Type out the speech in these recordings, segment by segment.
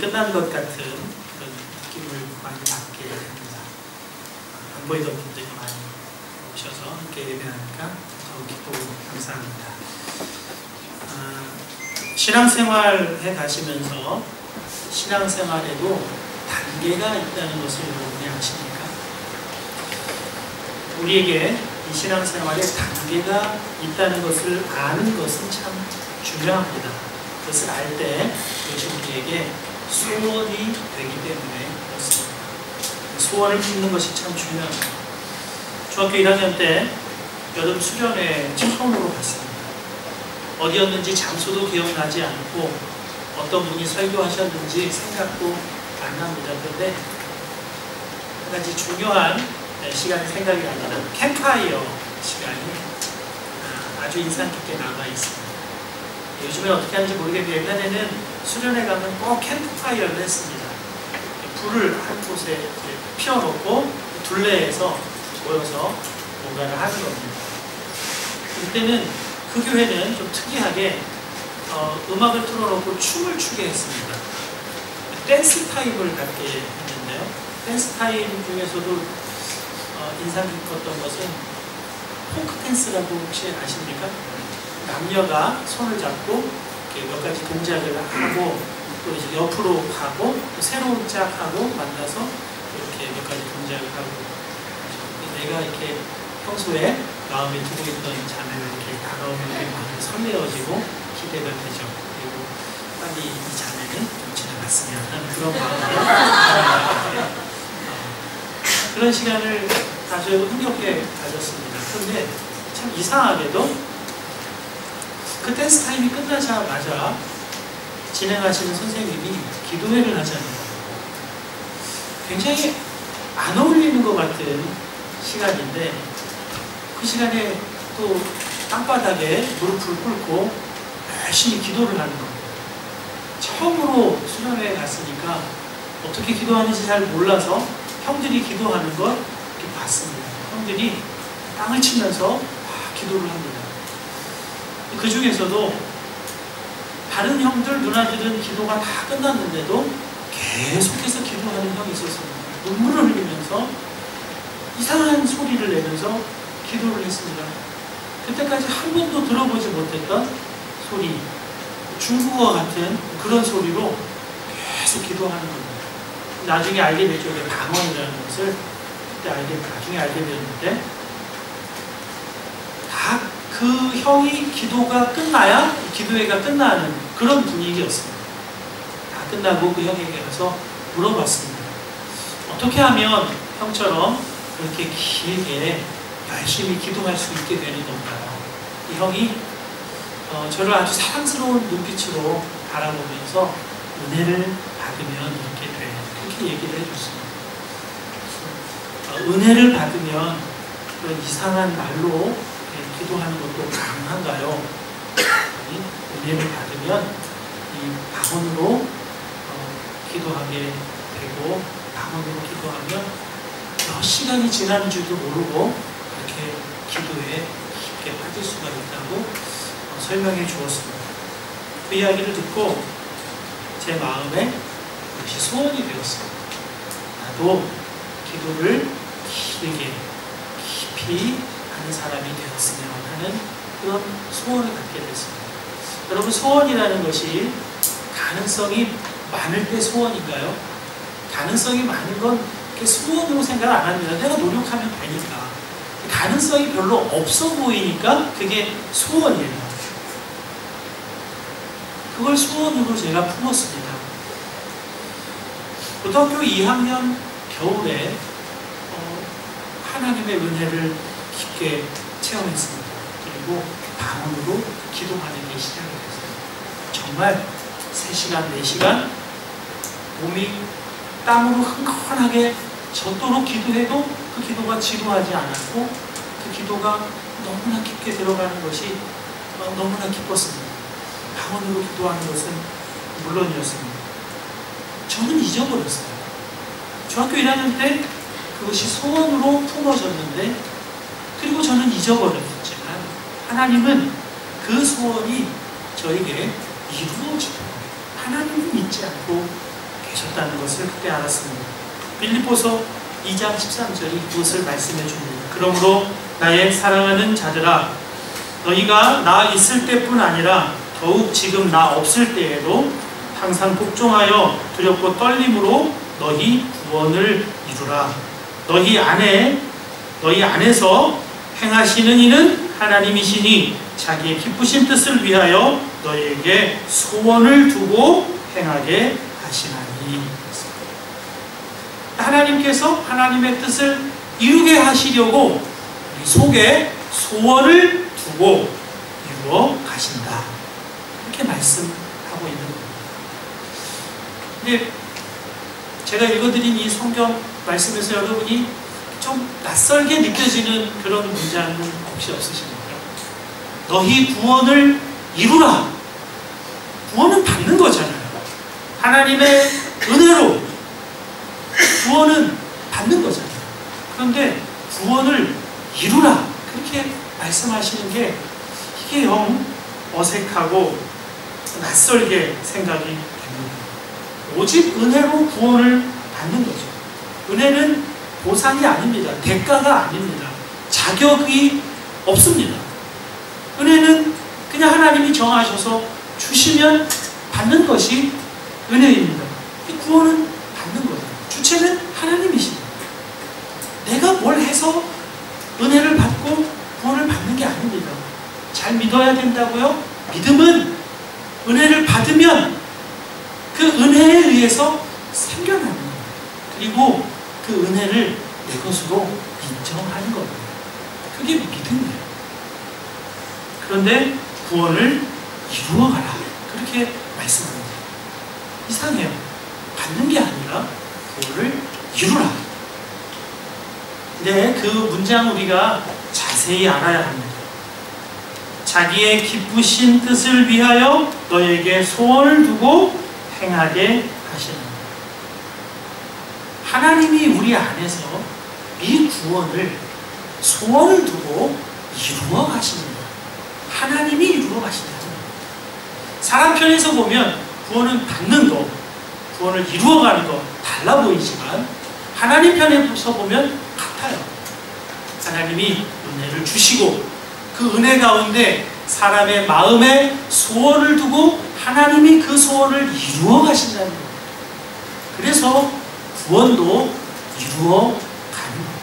끝난 것 같은 그런 느낌을 많이 받게 됩니다. 안 보이던 분들이 많이 오셔서 함께 예배하니까 더욱 기쁘고 감사합니다. 신앙생활에 가시면서 신앙생활에도 단계가 있다는 것을 여러분이 아십니까? 우리에게 이 신앙생활에 단계가 있다는 것을 아는 것은 참 중요합니다. 그것을 알 때 그것이 우리에게 소원이 되기 때문에 그렇습니다. 소원을 품는 것이 참 중요합니다. 중학교 1학년 때 여름 수련회 처음으로 갔습니다. 어디였는지 장소도 기억나지 않고 어떤 분이 설교하셨는지 생각도 안 납니다. 그런데 한 가지 중요한 시간이 생각이 납니다. 캠프파이어 시간이 아주 인상 깊게 남아 있습니다. 요즘에 어떻게 하는지 모르겠는데 옛날에는 수련회 가면 꼭 캠프파이어를 했습니다. 불을 한 곳에 피워놓고 둘레에서 모여서 뭔가를 하는 겁니다. 그때는 그 교회는 좀 특이하게 음악을 틀어놓고 춤을 추게 했습니다. 댄스 타임을 갖게 했는데요. 댄스 타임 중에서도 인상 깊었던 것은 포크 댄스라고 혹시 아십니까? 남녀가 손을 잡고 이렇게 몇 가지 동작을 하고 또 이제 옆으로 가고 또 새로운 짝하고 만나서 이렇게 몇 가지 동작을 하고 내가 이렇게 평소에 마음에 두고 있던 자매를 이렇게 다가오면 우리 마음이 설레어지고 기대가 되죠. 그리고 빨리 이 자매는 좀 지나갔으면 하는 그런 마음으로 그런 시간을 아주 흥겹게 가졌습니다. 그런데 참 이상하게도 그 댄스 타임이 끝나자마자 진행하시는 선생님이 기도회를 하자는 거예요. 굉장히 안 어울리는 것 같은 시간인데 그 시간에 또 땅바닥에 무릎을 꿇고 열심히 기도를 하는 겁니다. 처음으로 수련회에 갔으니까 어떻게 기도하는지 잘 몰라서 형들이 기도하는 걸 이렇게 봤습니다. 형들이 땅을 치면서 기도를 합니다. 그 중에서도 다른 형들, 누나들은 기도가 다 끝났는데도 계속해서 기도하는 형이 있었습니다. 눈물을 흘리면서 이상한 소리를 내면서 기도를 했습니다. 그때까지 한 번도 들어보지 못했던 소리, 중국어 같은 그런 소리로 계속 기도하는 겁니다. 나중에 알게 됐죠. 이게 방언이라는 것을 그때 나중에 알게 됐는데 다 그 형이 기도가 끝나야 기도회가 끝나는 그런 분위기였습니다. 다 끝나고 그 형에게 가서 물어봤습니다. 어떻게 하면 형처럼 그렇게 길게 열심히 기도할 수 있게 되는 건가요? 이 형이 저를 아주 사랑스러운 눈빛으로 바라보면서 은혜를 받으면 이렇게 돼. 그렇게 얘기를 해줬습니다. 은혜를 받으면 그런 이상한 말로 기도하는 것도 가능한가요? 은혜를 받으면 이 방언으로 기도하게 되고 방언으로 기도하면 몇 시간이 지나는 줄도 모르고 그렇게 기도에 깊게 빠질 수가 있다고 설명해 주었습니다. 그 이야기를 듣고 제 마음에 그것이 소원이 되었습니다. 나도 기도를 길게 깊이 하는 사람이 되었으면 하는 그런 소원을 갖게 됐습니다. 여러분, 소원이라는 것이 가능성이 많을 때 소원인가요? 가능성이 많은 건 소원으로 생각 안 합니다. 내가 노력하면 되니까. 가능성이 별로 없어 보이니까 그게 소원이에요. 그걸 소원으로 제가 품었습니다. 고등학교 2학년 겨울에 하나님의 은혜를 깊게 체험했습니다. 그리고 방언으로 기도하는 게 시작이 됐어요. 정말 3시간, 4시간 몸이 땀으로 흥건하게 젖도록 기도해도 그 기도가 지루하지 않았고 그 기도가 너무나 깊게 들어가는 것이 너무나 기뻤습니다. 방언으로 기도하는 것은 물론이었습니다. 저는 잊어버렸어요. 중학교 1학년 때 그것이 소원으로 품어졌는데 그리고 저는 잊어버렸지만 하나님은 그 소원이 저에게 이루어지도록 하나님을 믿지 않고 계셨다는 것을 그때 알았습니다. 빌립보서 2장 13절이 그것을 말씀해 줍니다. 그러므로 나의 사랑하는 자들아, 너희가 나 있을 때뿐 아니라 더욱 지금 나 없을 때에도 항상 복종하여 두렵고 떨림으로 너희 구원을 이루라. 너희 안에서 행하시는 이는 하나님이시니 자기의 기쁘신 뜻을 위하여 너희에게 소원을 두고 행하게 하시나니. 하나님께서 하나님의 뜻을 이루게 하시려고 우리 속에 소원을 두고 이루어 가신다. 이렇게 말씀하고 있는 겁니다. 근데 제가 읽어드린 이 성경 말씀에서 여러분이 좀 낯설게 느껴지는 그런 문장은 혹시 없으십니까? 너희 구원을 이루라. 구원은 받는 거잖아요. 하나님의 은혜로 구원은 받는 거잖아요. 그런데 구원을 이루라. 그렇게 말씀하시는 게 이게 영 어색하고 낯설게 생각이 됩니다. 오직 은혜로 구원을 받는 거죠. 은혜는 보상이 아닙니다. 대가가 아닙니다. 자격이 없습니다. 은혜는 그냥 하나님이 정하셔서 주시면 받는 것이 은혜입니다. 구원은 받는 거예요. 주체는 하나님이십니다. 내가 뭘 해서 은혜를 받고 구원을 받는 게 아닙니다. 잘 믿어야 된다고요? 믿음은 은혜를 받으면 그 은혜에 의해서 생겨나는 거예요. 그리고 그 은혜를 내 것으로 인정하는 겁니다. 그게 믿음이에요. 그런데 구원을 이루어가라. 그렇게 말씀합니다. 이상해요. 받는 게 아니라 구원을 이루라. 근데 그 문장 우리가 자세히 알아야 합니다. 자기의 기쁘신 뜻을 위하여 너에게 소원을 두고 행하게 하시는 것. 하나님이 우리 안에서 이 구원을 소원을 두고 이루어 가시는 것. 하나님이 이루어 가신다는 것. 사람 편에서 보면 구원은 받는 것, 구원을 이루어가는 것 달라 보이지만 하나님 편에서 보면 같아요. 하나님이 은혜를 주시고 그 은혜 가운데 사람의 마음에 소원을 두고 하나님이 그 소원을 이루어 가신다는 것. 그래서 구원도 이루어 가는 것.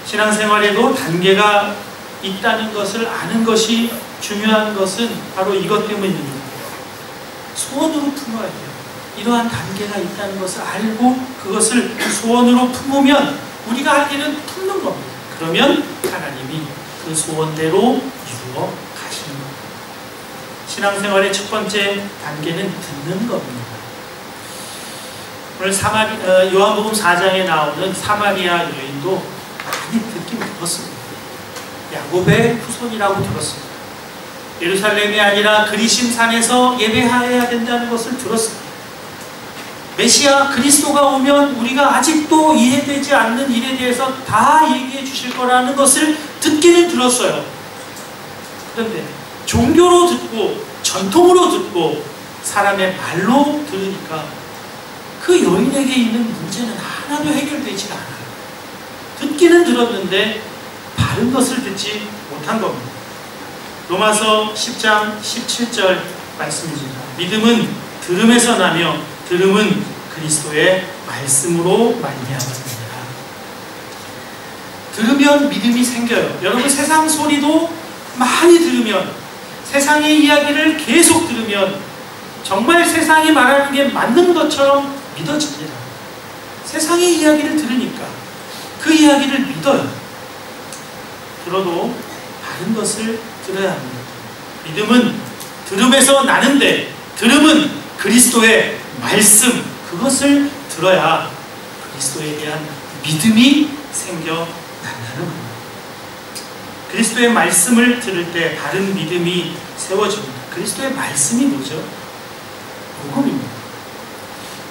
신앙생활에도 단계가 있다는 것을 아는 것이 중요한 것은 바로 이것 때문입니다. 소원으로 품어야 돼요. 이러한 단계가 있다는 것을 알고 그것을 소원으로 품으면 우리가 할 일은 품는 겁니다. 그러면 하나님이 그 소원대로 이루어 가시는 겁니다. 신앙생활의 첫 번째 단계는 듣는 겁니다. 오늘 요한복음 4장에 나오는 사마리아 여인도 많이 듣긴 들었습니다. 야곱의 후손이라고 들었습니다. 예루살렘이 아니라 그리심 산에서 예배해야 된다는 것을 들었습니다. 메시아 그리스도가 오면 우리가 아직도 이해되지 않는 일에 대해서 다 얘기해 주실 거라는 것을 듣기는 들었어요. 그런데 종교로 듣고 전통으로 듣고 사람의 말로 들으니까 그 여인에게 있는 문제는 하나도 해결되지 않아요. 듣기는 들었는데 바른 것을 듣지 못한 겁니다. 로마서 10장 17절 말씀입니다. 믿음은 들음에서 나며 들음은 그리스도의 말씀으로 말미암습니다. 들으면 믿음이 생겨요. 여러분 세상 소리도 많이 들으면, 세상의 이야기를 계속 들으면 정말 세상이 말하는 게 맞는 것처럼 믿어집니다. 세상의 이야기를 들으니까 그 이야기를 믿어요. 들어도 바른 것을 들어야 합니다. 믿음은 들음에서 나는데 들음은 그리스도의 말씀, 그것을 들어야 그리스도에 대한 믿음이 생겨난다는 겁니다. 그리스도의 말씀을 들을 때 바른 믿음이 세워집니다. 그리스도의 말씀이 뭐죠? 복음입니다.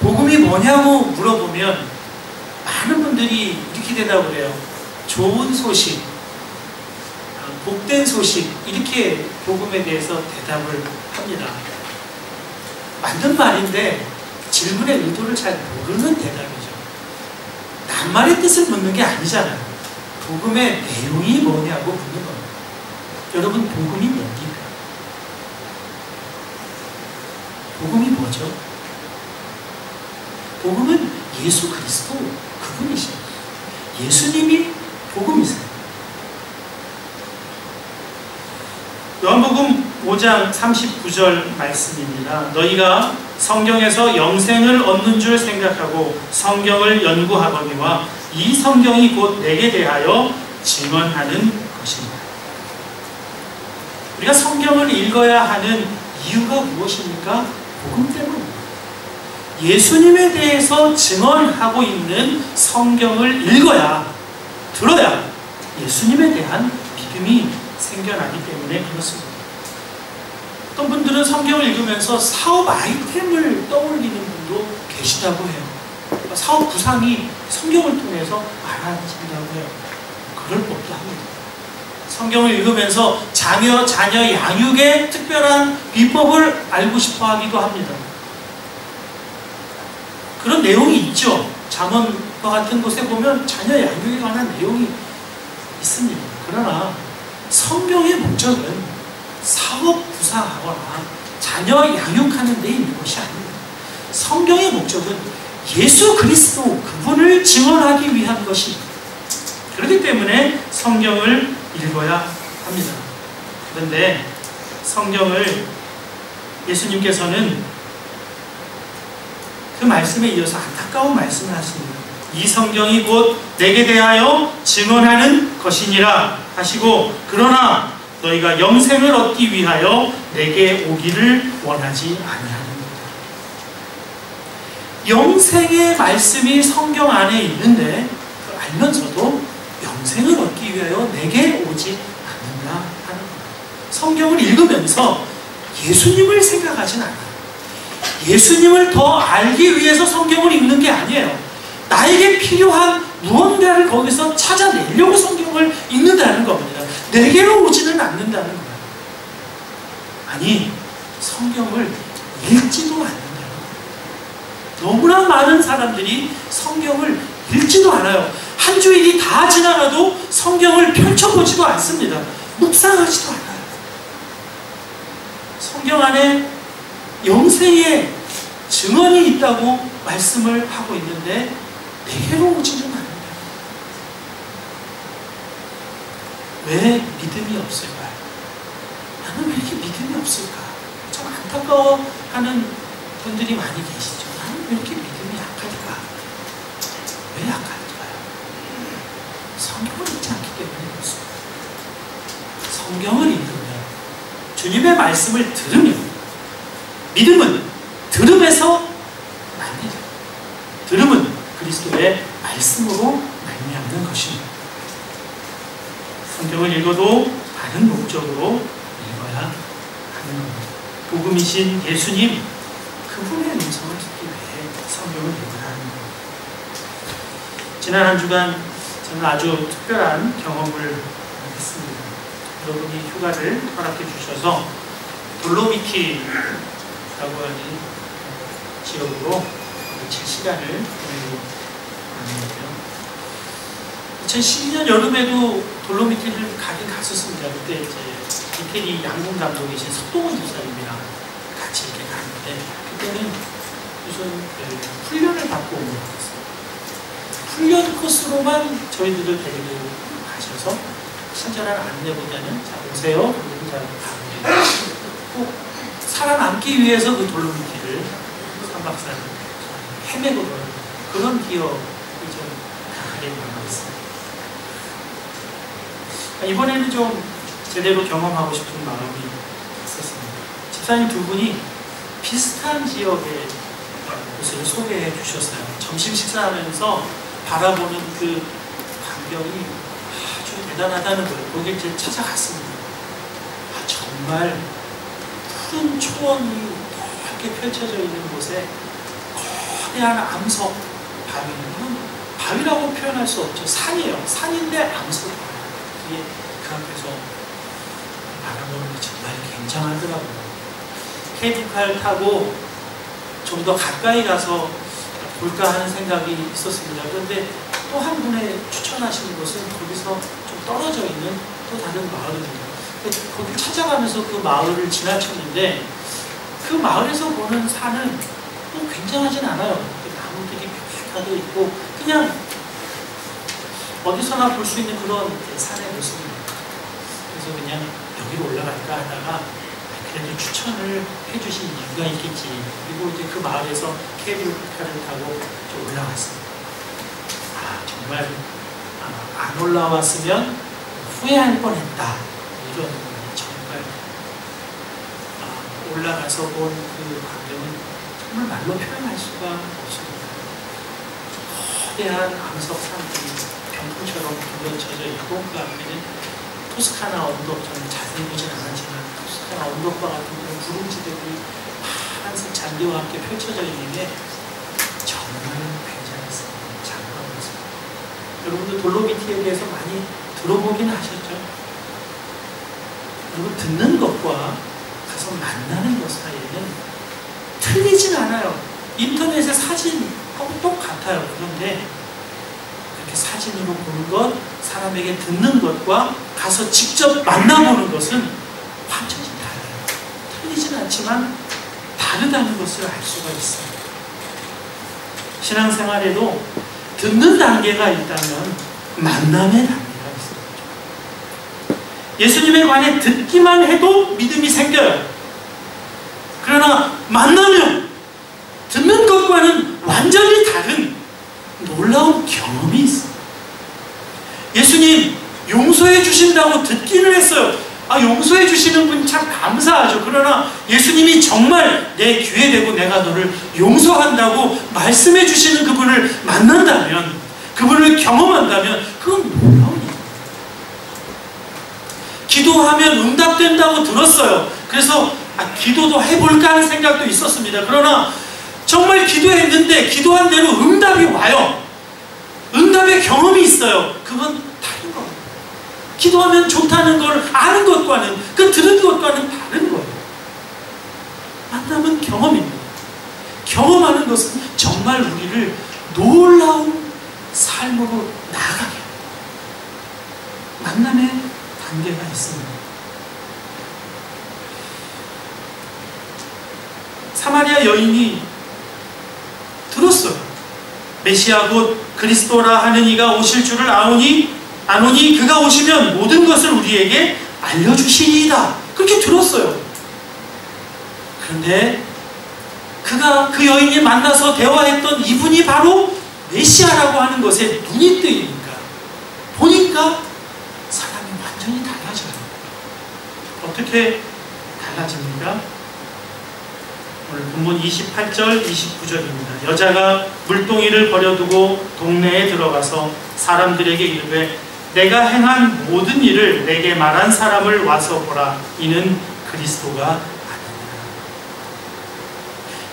복음이 뭐냐고 물어보면 많은 분들이 이렇게 대답을 해요. 좋은 소식, 복된 소식, 이렇게 복음에 대해서 대답을 합니다. 맞는 말인데 질문의 의도를 잘 모르는 대답이죠. 낱말의 뜻을 묻는 게 아니잖아요. 복음의 내용이 뭐냐고 묻는 겁니다. 여러분, 복음이 뭡니까? 복음이 뭐죠? 복음은 예수 그리스도 그분이십니다. 예수님이 복음이세요. 요한복음 5장 39절 말씀입니다. 너희가 성경에서 영생을 얻는 줄 생각하고 성경을 연구하거니와 이 성경이 곧 내게 대하여 증언하는 것입니다. 우리가 성경을 읽어야 하는 이유가 무엇입니까? 복음 때문입니다. 예수님에 대해서 증언하고 있는 성경을 읽어야, 들어야 예수님에 대한 믿음이 생겨나기 때문에 그렇습니다. 어떤 분들은 성경을 읽으면서 사업 아이템을 떠올리는 분도 계시다고 해요. 사업 구상이 성경을 통해서 많아진다고 해요. 그럴 법도 합니다. 성경을 읽으면서 자녀 양육의 특별한 비법을 알고 싶어 하기도 합니다. 그런 내용이 있죠. 잠언과 같은 곳에 보면 자녀 양육에 관한 내용이 있습니다. 그러나 성경의 목적은 사업 구상하거나 자녀 양육하는 데 있는 것이 아닙니다. 성경의 목적은 예수 그리스도 그분을 증언하기 위한 것입니다. 그렇기 때문에 성경을 읽어야 합니다. 그런데 성경을 예수님께서는 그 말씀에 이어서 안타까운 말씀을 하십니다. 이 성경이 곧 내게 대하여 증언하는 것이니라 하시고, 그러나 너희가 영생을 얻기 위하여 내게 오기를 원하지 아니하느니라. 영생의 말씀이 성경 안에 있는데 알면서도 영생을 얻기 위하여 내게 오지 않는다 하는 겁니다. 성경을 읽으면서 예수님을 생각하진 않아요. 예수님을 더 알기 위해서 성경을 읽는 게 아니에요. 나에게 필요한 무언가를 거기서 찾아내려고 성경을 읽는다는 겁니다. 내게로 오지는 않는다는 거예요. 아니, 성경을 읽지도 않는다는 거예요. 너무나 많은 사람들이 성경을 읽지도 않아요. 한 주일이 다 지나가도 성경을 펼쳐보지도 않습니다. 묵상하지도 않아요. 성경 안에 영생의 증언이 있다고 말씀을 하고 있는데 내게로 오지는 않는다. 왜 믿음이 없을까요? 나는 왜 이렇게 믿음이 없을까? 참 안타까워하는 분들이 많이 계시죠. 나는 왜 이렇게 믿음이 약할까? 왜 약할까요? 성경을 읽지 않기 때문에 그렇습니다. 성경을 읽으면, 주님의 말씀을 들으면, 믿음은 들음에서 납니다. 들음은 그리스도의 말씀으로 말미암는 것입니다. 성경을 읽어도 다른 목적으로 읽어야 하는 겁니다. 복음이신 예수님, 그분의 음성을 듣기 위해 성경을 읽어야 하는 겁니다. 지난 한 주간 저는 아주 특별한 경험을 했습니다. 여러분이 휴가를 허락해 주셔서 돌로미티라고 하는 지역으로 며칠 시간을 보내고 왔는데요. 2012년 여름에도 돌로미티를 가긴 갔었습니다. 그때 이제 이태리 양궁 감독이신 석동원 집사님이랑 같이 이렇게 갔는데, 그때는 무슨 훈련을 받고 온 것 같았어요. 훈련 코스로만 저희들을 데리고 가셔서 친절한 안내보다는 자 오세요. 그리고 자 가면 꼭 살아남기 위해서 그 돌로미티를 3박 4일 헤매고 그런 기억이 좀 강하게 남아있습니다. 이번에는 좀 제대로 경험하고 싶은 마음이 있었습니다. 집사님 두 분이 비슷한 지역의 곳을 소개해 주셨어요. 점심 식사하면서 바라보는 그 광경이 아주 대단하다는 거예요. 거기에 이제 찾아갔습니다. 정말 푸른 초원이 넓게 펼쳐져 있는 곳에 거대한 암석 바위는, 바위라고 표현할 수 없죠. 산이에요. 산인데 암석 바위. 그 앞에서 바라보는 게 정말 굉장하더라고요. 케이블카를 타고 좀 더 가까이 가서 볼까 하는 생각이 있었습니다. 그런데 또 한 분의 추천하시는 곳은 거기서 좀 떨어져 있는 또 다른 마을입니다. 거기 찾아가면서 그 마을을 지나쳤는데 그 마을에서 보는 산은 또 굉장하진 않아요. 나무들이 펴하게 있고 그냥 어디서나 볼 수 있는 그런 산의 모습입니다. 그래서 그냥 여기로 올라갈까 하다가 그래도 추천을 해주신 이유가 있겠지. 그리고 이제 그 마을에서 케이블카를 타고 올라갔습니다. 정말 안 올라왔으면 후회할 뻔했다. 이런 정말 올라가서 본 그 광경은 정말 말로 표현할 수가 없습니다. 거대한 암석 산들이 병풍처럼 둘러쳐져 있고 그 앞에는 토스카나 언덕, 저는 자세히 보진 않았지만 토스카나 언덕과 같은 그런 구름지대들이 파란색 잔디와 함께 펼쳐져 있는 게 정말 굉장했습니다. 장관이었습니다. 여러분들 돌로미티에 대해서 많이 들어보긴 하셨죠? 그리고 듣는 것과 가서 만나는 것 사이에는 틀리진 않아요. 인터넷의 사진하고 똑같아요. 그런데 그렇게 사진으로 보는 것, 사람에게 듣는 것과 가서 직접 만나보는 것은 완전히 달라요. 틀리진 않지만 다르다는 것을 알 수가 있어요. 신앙생활에도 듣는 단계가 있다면 만남의 단계가 있습니다. 예수님에 관해 듣기만 해도 믿음이 생겨요. 그러나 만나면 듣는 것과는 완전히 다른 놀라운 경험이 있어요. 예수님 용서해 주신다고 듣기는 했어요. 용서해 주시는 분 참 감사하죠. 그러나 예수님이 정말 내 귀에 대고 내가 너를 용서한다고 말씀해 주시는 그분을 만난다면, 그분을 경험한다면 그건 놀라운 일이에요. 기도하면 응답된다고 들었어요. 그래서 기도도 해볼까 하는 생각도 있었습니다. 그러나 정말 기도했는데 기도한 대로 응답이 와요. 응답의 경험이 있어요. 그건 다른 겁니다. 기도하면 좋다는 걸 아는 것과는, 그 들은 것과는 다른 거예요. 만남은 경험입니다. 경험하는 것은 정말 우리를 놀라운 삶으로 나아가게 해요. 만남의 단계가 있습니다. 사마리아 여인이 들었어요. 메시아 곧 그리스도라 하는 이가 오실 줄을 아오니 그가 오시면 모든 것을 우리에게 알려주시리이다. 그렇게 들었어요. 그런데 그 여인이 만나서 대화했던 이분이 바로 메시아라고 하는 것에 눈이 뜨이니까 보니까 사람이 완전히 달라져요. 어떻게 달라집니까? 오늘 본문 28절, 29절입니다. 여자가 물동이를 버려두고 동네에 들어가서 사람들에게 이르되 내가 행한 모든 일을 내게 말한 사람을 와서 보라. 이는 그리스도가 아니냐.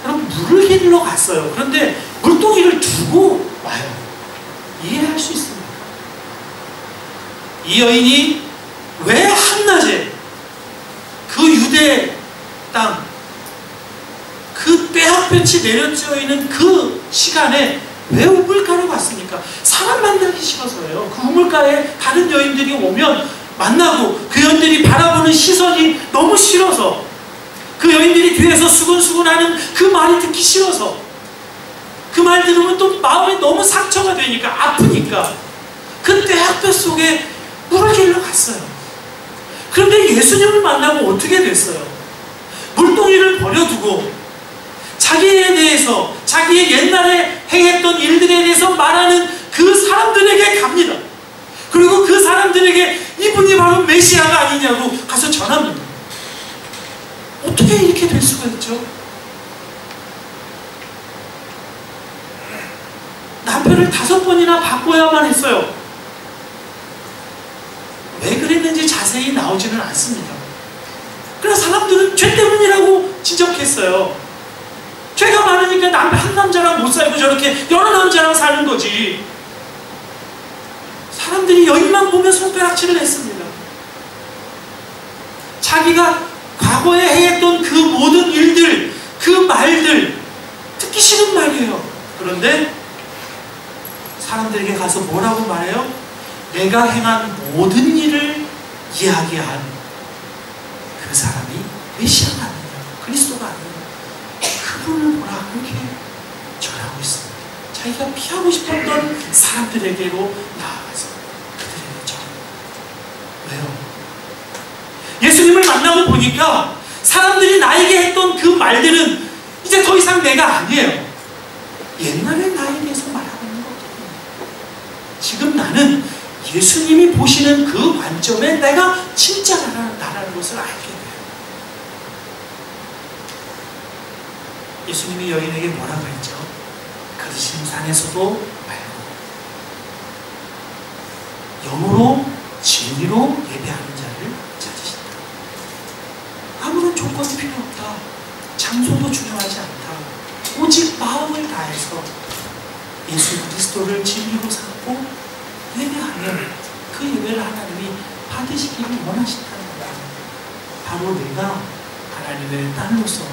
여러분, 물을 길러 갔어요. 그런데 물동이를 두고 와요. 이해할 수 있습니까? 이 여인이 왜 한낮에 그 유대 땅, 그 뼈아뼈치 내려져 있는 그 시간에 왜 우물가로 갔습니까? 사람 만나기 싫어서예요. 그 우물가에 다른 여인들이 오면 만나고 그 여인들이 바라보는 시선이 너무 싫어서, 그 여인들이 뒤에서 수근수근하는 그 말이 듣기 싫어서, 그 말 들으면 또 마음에 너무 상처가 되니까, 아프니까 그 뼈아뼈 속에 물을 길러 갔어요. 그런데 예수님을 만나고 어떻게 됐어요? 물동이를 버려두고 자기에 대해서, 자기의 옛날에 행했던 일들에 대해서 말하는 그 사람들에게 갑니다. 그리고 그 사람들에게 이분이 바로 메시아가 아니냐고 가서 전합니다. 어떻게 이렇게 될 수가 있죠? 남편을 5번이나 바꿔야만 했어요. 왜 그랬는지 자세히 나오지는 않습니다. 그러나 사람들은 죄 때문이라고 지적했어요. 죄가 많으니까 한 남자랑 못 살고 저렇게 여러 남자랑 사는 거지. 사람들이 여인만 보면 손가락질을 했습니다. 자기가 과거에 행했던 그 모든 일들, 그 말들, 듣기 싫은 말이에요. 그런데 사람들에게 가서 뭐라고 말해요? 내가 행한 모든 일을 이야기한 그 사람이 메시아가 아니냐, 그리스도가 아니냐, 그분을 보라, 그렇게 전하고 있습니다. 자기가 피하고 싶었던 사람들에게로 나아가서 그들에게 전합니다. 왜요? 예수님을 만나고 보니까 사람들이 나에게 했던 그 말들은 이제 더 이상 내가 아니에요. 옛날에 나에 대해서 말하고 있는 거거든요. 지금 나는 예수님이 보시는 그 관점에 내가 진짜 나라는 것을 알게 돼요. 예수님이 여인에게 뭐라고 했죠? 그리심 산에서도 말고 영으로 진리로 예배하는 자를 찾으신다. 아무런 조건이 필요 없다. 장소도 중요하지 않다. 오직 마음을 다해서 예수 그리스도를 진리로 삼고 예배하면 그 예배를 하나님이 받으시기를 원하신다는 거다. 바로 내가 하나님의 딸로서,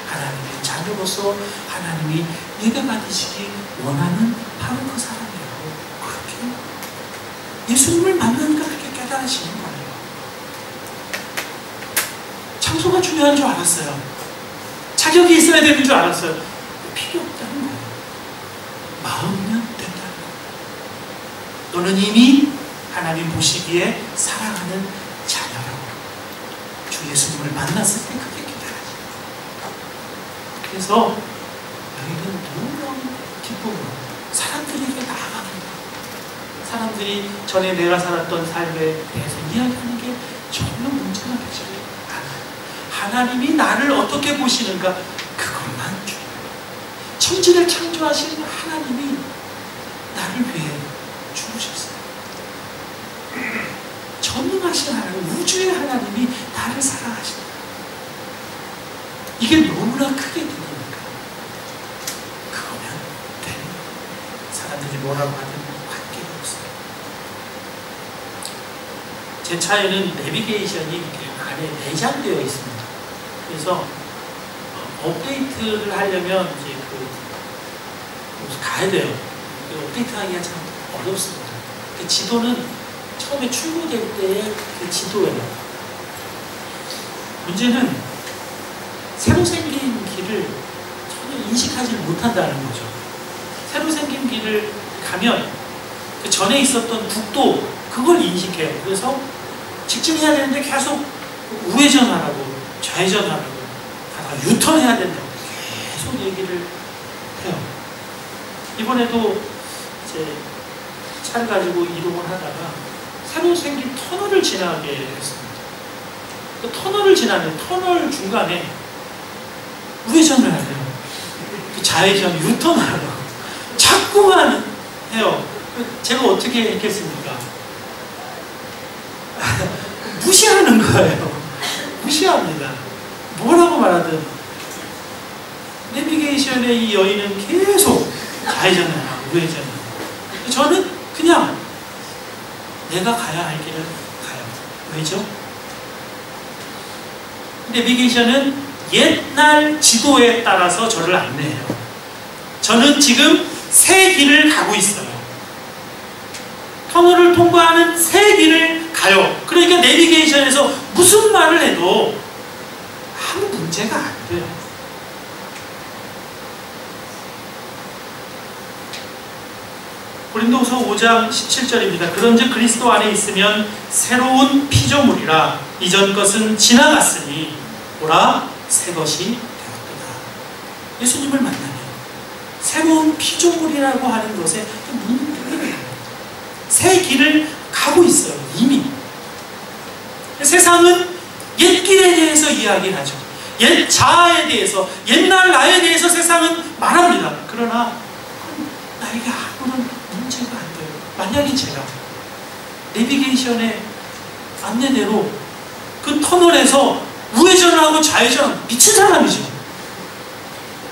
하나님의 자녀로서 하나님이 예배받으시기 원하는 바로 그 사람이라고 그렇게 예수님을 만나니까 그렇게 깨달으시는 거예요. 장소가 중요한 줄 알았어요. 자격이 있어야 되는 줄 알았어요. 필요 없다는 거예요. 마음이면 된다는 거예요. 너는 이미 하나님 보시기에 사랑하는 자녀라고 주 예수님을 만났을 때 그게 깨달아져요. 그래서 너희는 놀라운 기쁨으로 사람들에게 나아갑니다. 사람들이 전에 내가 살았던 삶에 대해서 이야기하는 게 전혀 문제가 되지 않아요. 하나님이 나를 어떻게 보시는가, 그것만 중요해요. 천지를 창조하신 하나님이 나를 위해 죽으셨어요. 전능하신 하나님, 우주의 하나님이 나를 사랑하신다. 이게 너무나 크게 들리니까 그거면 되는 거예요. 사람들이 뭐라고 하든 관계가 없어요. 제 차에는 내비게이션이 이렇게 안에 내장되어 있습니다. 그래서 업데이트를 하려면 이제 가야 돼요. 업데이트하기가 참 어렵습니다. 그 지도는 처음에 출고될 때의 그 지도예요. 문제는 새로 생긴 길을 전혀 인식하지 못한다는 거죠. 새로 생긴 길을 가면 그 전에 있었던 국도, 그걸 인식해요. 그래서 직진해야 되는데 계속 우회전하라고, 좌회전하라고, 유턴해야 된다고 계속 얘기를 해요. 이번에도 이제 차를 가지고 이동을 하다가 새로 생긴 터널을 지나게 했습니다. 그 터널을 지나는 터널 중간에 우회전을 하래요. 좌회전, 유턴을 하라고 자꾸만 해요. 제가 어떻게 했겠습니까? 무시하는 거예요. 무시합니다. 뭐라고 말하든 내비게이션의 이 여인은 계속 좌회전을 하고 우회전을 하고, 저는 그냥 내가 가야 할 길을 가요. 왜죠? 내비게이션은 옛날 지도에 따라서 저를 안내해요. 저는 지금 새 길을 가고 있어요. 터널을 통과하는 새 길을 가요. 그러니까 내비게이션에서 무슨 말을 해도 아무 문제가 안 돼요. 고린도후서 5장 17절입니다. 그런즉 그리스도 안에 있으면 새로운 피조물이라, 이전 것은 지나갔으니 보라 새 것이 되었도다. 예수님을 만나면 새로운 피조물이라고 하는 것에 문득이 새 길을 가고 있어요. 이미 세상은 옛 길에 대해서 이야기를 하죠. 옛 자아에 대해서, 옛날 나에 대해서 세상은 말합니다. 그러나 나에게 아무런 문제가 안 돼요. 만약에 제가 내비게이션의 안내대로 그 터널에서 우회전하고 좌회전, 미친 사람이죠.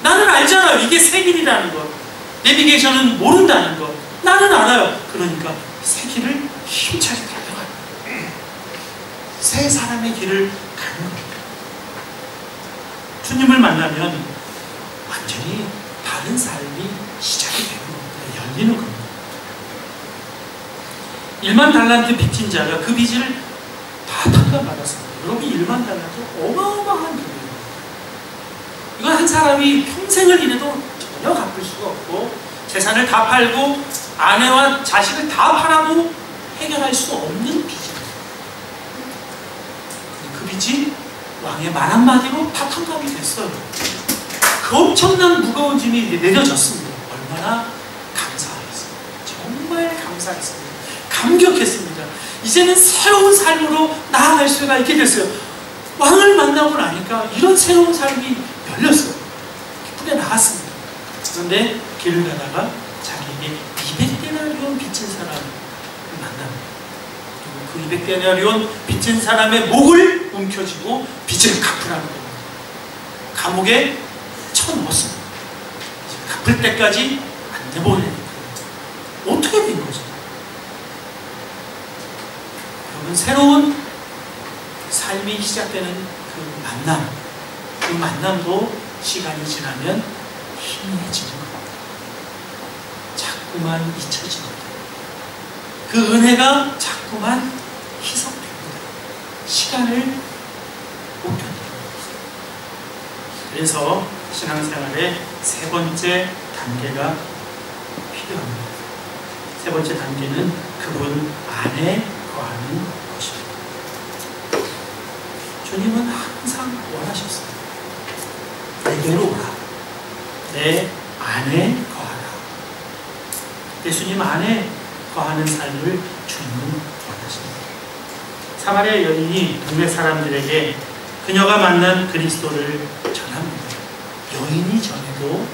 나는 알잖아요. 이게 새 길이라는 것. 내비게이션은 모른다는 것. 나는 알아요. 그러니까 새 길을 힘차게 달려가요. 새 사람의 길을 가는 겁니다. 주님을 만나면 완전히 다른 다른 삶이 시작이 되는 겁니다. 열리는 겁니다. 1만 달란트 빚진 자가 그 빚을 다 탕감받았습니다. 여러분 1만 달란트 어마어마한 돈이에요. 이건 한 사람이 평생을 일해도 전혀 갚을 수가 없고 재산을 다 팔고 아내와 자식을 다 팔아도 해결할 수 없는 빚입니다. 그 빚이 왕의 말 한마디로 다 탕감이 됐어요. 그 엄청난 무거운 짐이 내려졌습니다. 얼마나 감사하겠습니까? 정말 감사했습니다. 감격했습니다. 이제는 새로운 삶으로 나아갈 수가 있게 됐어요. 왕을 만나고 나니까 이런 새로운 삶이 열렸어요. 기쁘게 나갔습니다. 그런데 길을 가다가 자기에게 200데나리온 빚진 사람을 만납니다. 그 200데나리온 빚진 사람의 목을 움켜쥐고 빚을 갚으라는 겁니다. 감옥에 쳐넣었습니다. 갚을 때까지 안 내보내니까 어떻게 된 거죠? 여러분 새로운 삶이 시작되는 그 만남도 시간이 지나면 희미해지는 겁니다. 자꾸만 잊혀지는 겁니다. 그 은혜가 자꾸만 희석됩니다. 시간을 못 견디는 겁니다. 그래서 신앙생활의 세 번째 단계가 필요합니다. 세 번째 단계는 그분 안에 거하는 것입니다. 주님은 항상 원하셨어요. 내게로 오라. 내 안에 거하라. 예수님 안에 거하는 삶을 주님은 원하십니다. 사마리아 여인이 동네 사람들에게 그녀가 만난 그리스도를 전합니다. 여인이 전에도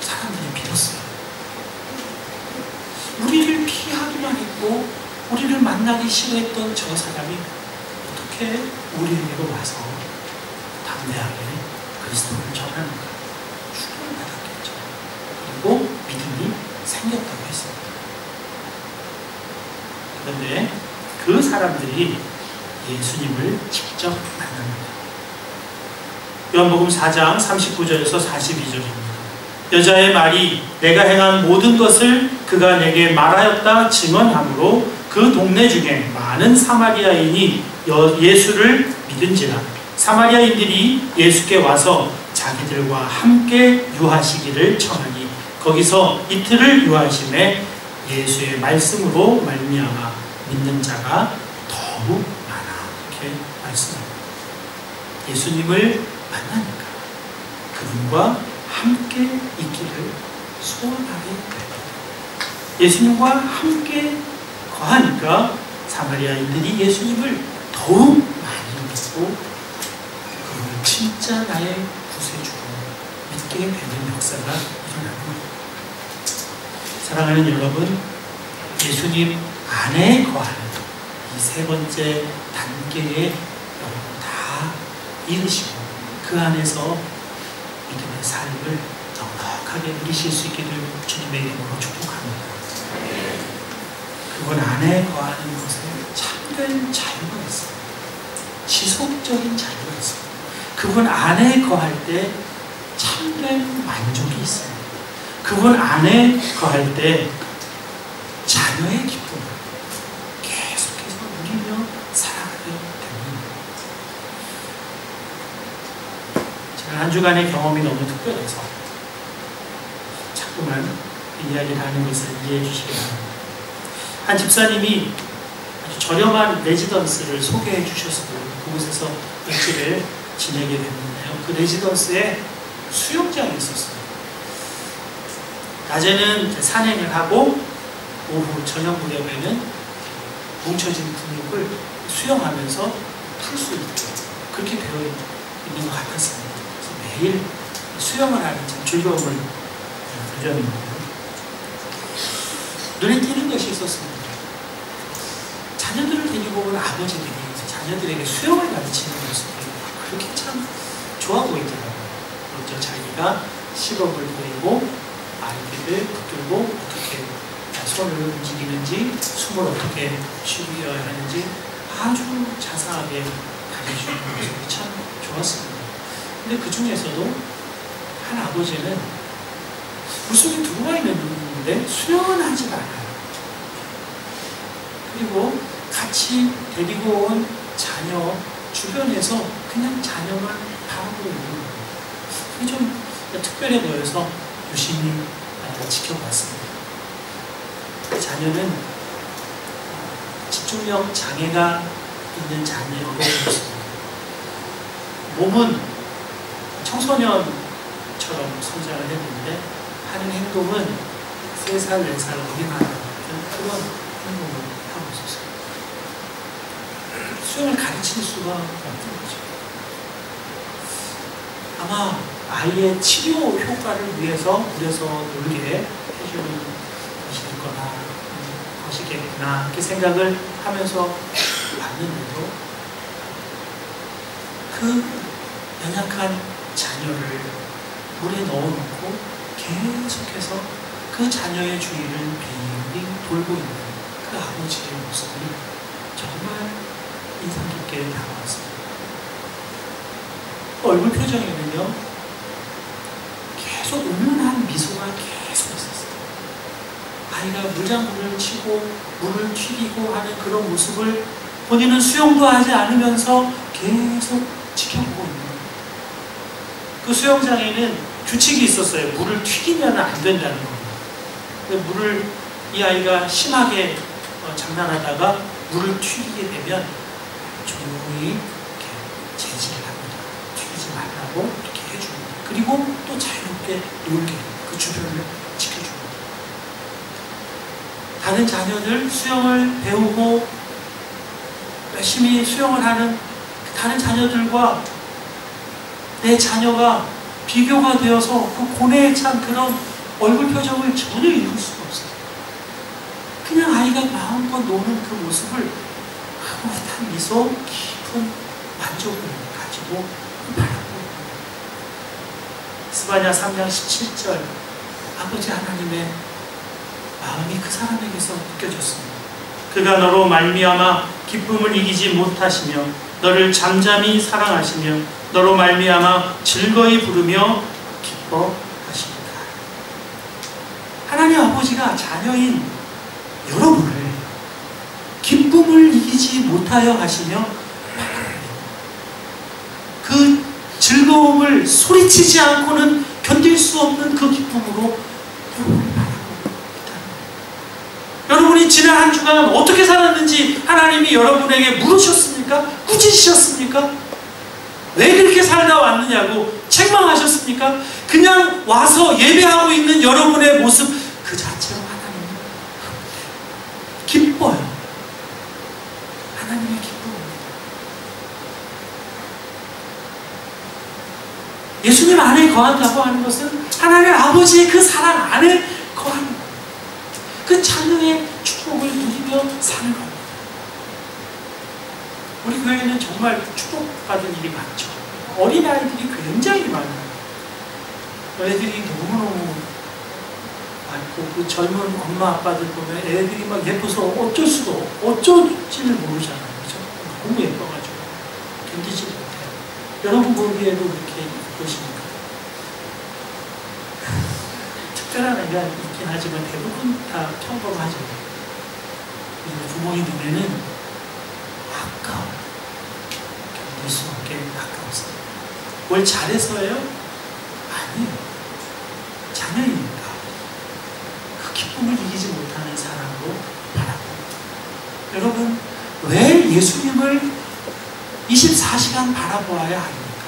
사람들이 믿었어요. 우리를 피하기만 했고 우리를 만나기 싫어했던 저 사람이 어떻게 우리에게로 와서 담대하게 그리스도를 전하는가? 충격을 받았겠죠. 그리고 믿음이 생겼다고 했습니다. 그런데 그 사람들이 예수님을 직접 만납니다. 요한복음 4장 39절에서 42절입니다. 여자의 말이 내가 행한 모든 것을 그가 내게 말하였다 증언하므로 그 동네 중에 많은 사마리아인이 예수를 믿은지라. 사마리아인들이 예수께 와서 자기들과 함께 유하시기를 청하니 거기서 이틀을 유하심에 예수의 말씀으로 말미암아 믿는 자가 더욱 많아. 이렇게 말씀합니다. 예수님을 만나니까 그분과 함께 있기를 소원하게 됩니다. 예수님과 함께 거하니까 사마리아인들이 예수님을 더욱 많이 믿고 그분을 진짜 나의 구세주로 믿게 되는 역사가 일어납니다. 사랑하는 여러분, 예수님 안에 거하는 이 세 번째 단계에 여러분 다 이르시고 그 안에서 믿음의 삶을 넉넉하게 누리실 수 있기를 주님의 이름으로 축복합니다. 그분 안에 거하는 것에 참된 자유가 있습니다. 지속적인 자유가 있습니다. 그분 안에 거할 때 참된 만족이 있습니다. 그분 안에 거할 때 자녀의 기쁨을 계속해서 누리며 살아가게 됩니다. 제가 한 주간의 경험이 너무 특별해서 자꾸만 이야기를 하는 것을 이해해 주시기 바랍니다. 한 집사님이 아주 저렴한 레지던스를 소개해 주셨어요. 그곳에서 며칠을 지내게 됐는데요. 그 레지던스에 수영장이 있었어요. 낮에는 산행을 하고 오후 저녁 무렵에는 뭉쳐진 근육을 수영하면서 풀 수 있도록 그렇게 되어 있는 것 같았습니다. 그래서 매일 수영을 하는 참 즐거움을 누렸는데요. 눈에 띄는 것이 있었습니다. 자녀들을 데리고 온 아버지들이 자녀들에게 수영을 가르치는 모습이 그렇게 참 좋아 보이더라고요. 먼저 자기가 시범을 보이고 아이들을 붙들고 어떻게 손을 움직이는지 숨을 어떻게 쉬어야 하는지 아주 자세하게 가르쳐주는 모습이 참 좋았습니다. 근데 그 중에서도 한 아버지는 물속에 들어와 있는데 수영은 하지 않아요. 그리고 같이 데리고 온 자녀 주변에서 그냥 자녀만 바라보고 있는 거예요. 그게 좀 특별해 보여서 유심히 지켜봤습니다. 그 자녀는 집중력 장애가 있는 자녀였습니다. 몸은 청소년처럼 성장을 했는데 하는 행동은 3살, 4살 어린아이 같은 그런 행동을 하고 있었어요. 수영을 가르칠 수가 없는 거죠. 아마 아이의 치료 효과를 위해서 물에서 놀게 해주는 것이겠구나 이렇게 생각을 하면서 봤는데도 그 연약한 자녀를 물에 넣어놓고 계속해서 그 자녀의 주위를 빙빙 돌고 있는 그 아버지의 모습이 정말 인상 깊게 다가왔습니다. 그 얼굴 표정에는요 계속 은은한 미소가 계속 있었어요. 아이가 물장구를 치고 물을 튀기고 하는 그런 모습을 본인은 수영도 하지 않으면서 계속 지켜보고 있는 거예요. 그 수영장에는 규칙이 있었어요. 물을 튀기면 안 된다는 겁니다. 물을 이 아이가 심하게 장난하다가 물을 튀기게 되면 조용히 이렇게 제지를 합니다. 튀기지 말라고 이렇게 해줍니다. 그리고 또 자유롭게 놀게 그 주변을 지켜줍니다. 다른 자녀들 수영을 배우고 열심히 수영을 하는 다른 자녀들과 내 자녀가 비교가 되어서 그 고뇌에 찬 그런 얼굴 표정을 전혀 읽을 수가 없어요. 그냥 아이가 마음껏 노는 그 모습을 흐뭇한 미소, 깊은 만족을 가지고 바라보고 스바냐 3장 17절 아버지 하나님의 마음이 그 사람에게서 느껴졌습니다. 그가 너로 말미암아 기쁨을 이기지 못하시며 너를 잠잠히 사랑하시며 너로 말미암아 즐거이 부르며 기뻐하시리라. 하나님 아버지가 자녀인 여러분을 기쁨을 이기지 못하여 하시며 그 즐거움을 소리치지 않고는 견딜 수 없는 그 기쁨으로 여러분을 바라보고 있다는 거예요. 여러분이 지난 한 주간 어떻게 살았는지 하나님이 여러분에게 물으셨습니까? 꾸짖으셨습니까? 왜 그렇게 살다 왔느냐고 책망하셨습니까? 그냥 와서 예배하고 있는 여러분의 모습 그 자체로 하나님은 기뻐요. 하나님의 기쁨입니다. 예수님 안에 거한다고 하는 것은 하나님 아버지의 그 사랑 안에 거하는 거예요. 그 자녀의 축복을 누리며 사는 겁니다. 우리 교회는 정말 축복받은 일이 많죠. 어린아이들이 굉장히 많아요. 애들이 너무너무 많고 그 젊은 엄마 아빠들 보면 애들이 막 예뻐서 어쩔지를 모르잖아요. 그렇죠? 너무 예뻐가지고 견디지 못해요. 여러분 보기에도 그렇게 예쁘십니까? 특별한 애가 있긴 하지만 대부분 다 평범하죠. 부모의 눈에는 아까워. 견딜 수 없게 아까웠어요. 뭘 잘해서예요? 아니에요. 자녀이니까 그 기쁨을 이기지 못하는 사람으로 바라봅니다. 여러분, 왜 예수님을 24시간 바라보아야 합니까?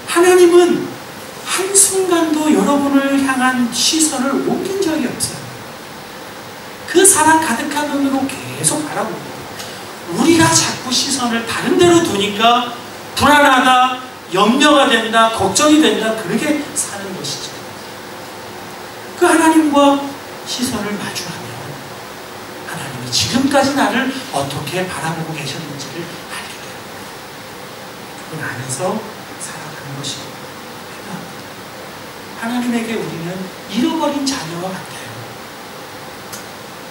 하나님은 한순간도 여러분을 향한 시선을 옮긴 적이 없어요. 그 사랑 가득한 눈으로 계속 바라봅니다. 우리가 자꾸 시선을 다른 데로 두니까 불안하다, 염려가 된다, 걱정이 된다, 그렇게 사는 것이죠. 그 하나님과 시선을 마주하면 하나님이 지금까지 나를 어떻게 바라보고 계셨는지를 알게 돼요. 그분 안에서 살아가는 것입니다. 하나님에게 우리는 잃어버린 자녀와 같아요.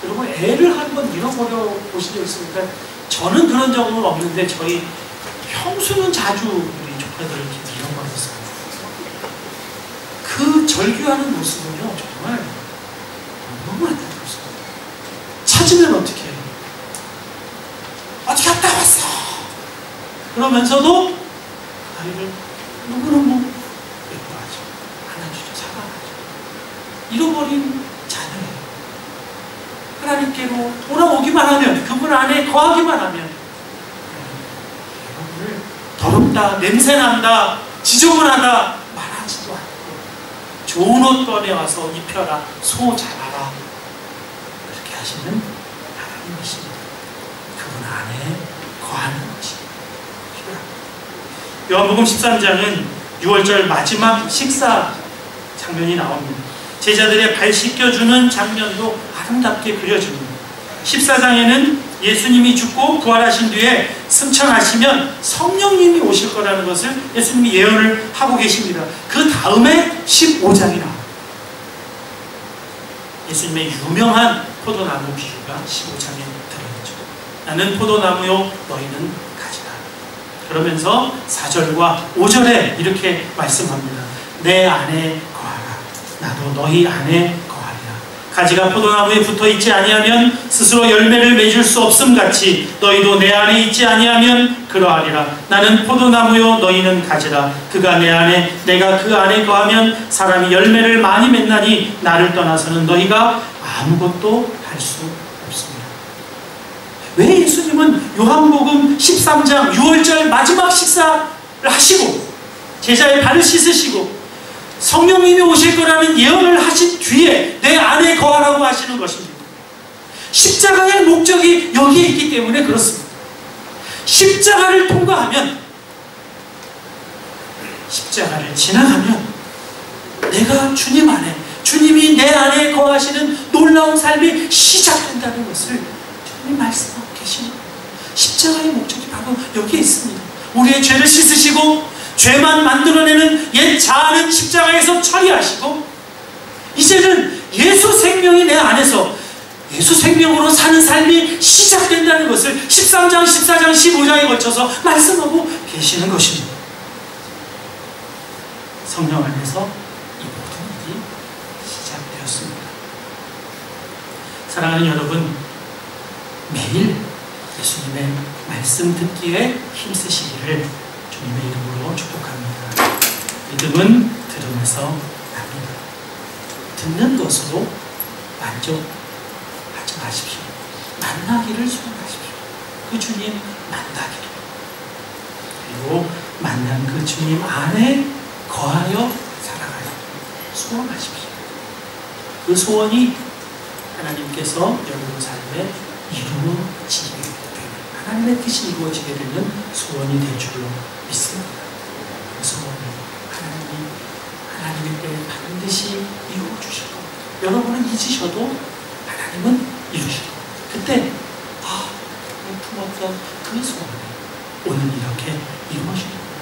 여러분, 애를 한번 잃어버려 보신 적 있습니까? 저는 그런 적은 없는데 저희 형수는 자주 우리 조카들을 이렇게 잃어버렸어요. 그 절규하는 모습은요, 정말 너무 안타깝습니다. 찾으면 어떻게 해요? 어떻게 갔다 왔어? 그러면서도 아이를 너무너무 예뻐하죠. 안아주죠. 사랑하죠. 잃어버린 자녀예요. 하나님께로 돌아오기만 하면, 그분 안에 거하기만 하면 여러분을 더럽다, 냄새난다, 지저분하다 말하지도 않고 좋은 옷 꺼내와서 입혀라, 소 잡아라, 그렇게 하시는 하나님이십니다. 그분 안에 거하는 것이 필요합니다. 요한복음 13장은 6월절 마지막 식사 장면이 나옵니다. 제자들의 발 씻겨주는 장면도 아름답게 그려집니다. 14장에는 예수님이 죽고 부활하신 뒤에 승천하시면 성령님이 오실 거라는 것을 예수님이 예언을 하고 계십니다. 그 다음에 15장이 나옵니다. 예수님의 유명한 포도나무 비유가 15장에 들어있죠. 나는 포도나무요, 너희는 가지다. 그러면서 4절과 5절에 이렇게 말씀합니다. 내 안에 거하라. 나도 너희 안에 거하리라. 가지가 포도나무에 붙어있지 아니하면 스스로 열매를 맺을 수 없음 같이 너희도 내 안에 있지 아니하면 그러하리라. 나는 포도나무요, 너희는 가지라. 그가 내 안에, 내가 그 안에 거하면 사람이 열매를 많이 맺나니 나를 떠나서는 너희가 아무것도 할 수 없습니다. 왜 예수님은 요한복음 13장 6월절 마지막 식사를 하시고 제자의 발을 씻으시고 성령님이 오실 거라는 예언을 하신 뒤에 내 안에 거하라고 하시는 것입니다. 십자가의 목적이 여기에 있기 때문에 그렇습니다. 십자가를 통과하면, 십자가를 지나가면 내가 주님 안에, 주님이 내 안에 거하시는 놀라운 삶이 시작된다는 것을 주님이 말씀하고 계십니다. 십자가의 목적이 바로 여기에 있습니다. 우리의 죄를 씻으시고 죄만 만들어내는 옛 자아는 십자가에서 처리하시고 이제는 예수 생명이 내 안에서 예수 생명으로 사는 삶이 시작된다는 것을 13장, 14장, 15장에 걸쳐서 말씀하고 계시는 것입니다. 성령 안에서 이 모든 일이 시작되었습니다. 사랑하는 여러분, 매일 예수님의 말씀 듣기에 힘쓰시기를 주님의 이름으로 축복합니다. 믿음은 들음에서 납니다. 듣는 것으로 만족하지 마십시오. 만나기를 소원하십시오. 그 주님 만나기를. 그리고 만난 그 주님 안에 거하여 살아가기를 소원하십시오. 그 소원이 하나님께서 여러분 삶에 이루어지게 되는, 하나님의 뜻이 이루어지게 되는 소원이 될 줄로 믿습니다. 그 소원을 하나님의 때에 반드시 이루어주실 겁니다. 여러분은 잊으셔도 하나님은 이루실 겁니다. 그때 품었던 그 소원이 오늘 이렇게 이루어질 겁니다.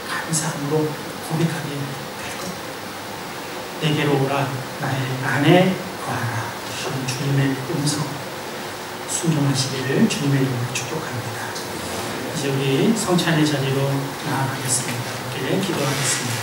감사함으로 고백하게 될 겁니다. 내게로 오라, 나의 안에 거하라 하시는 주님의 음성 순종하시기를 주님의 이름으로 축복합니다. 이제 우리 성찬의 자리로 나아가겠습니다. 함께 기도하겠습니다.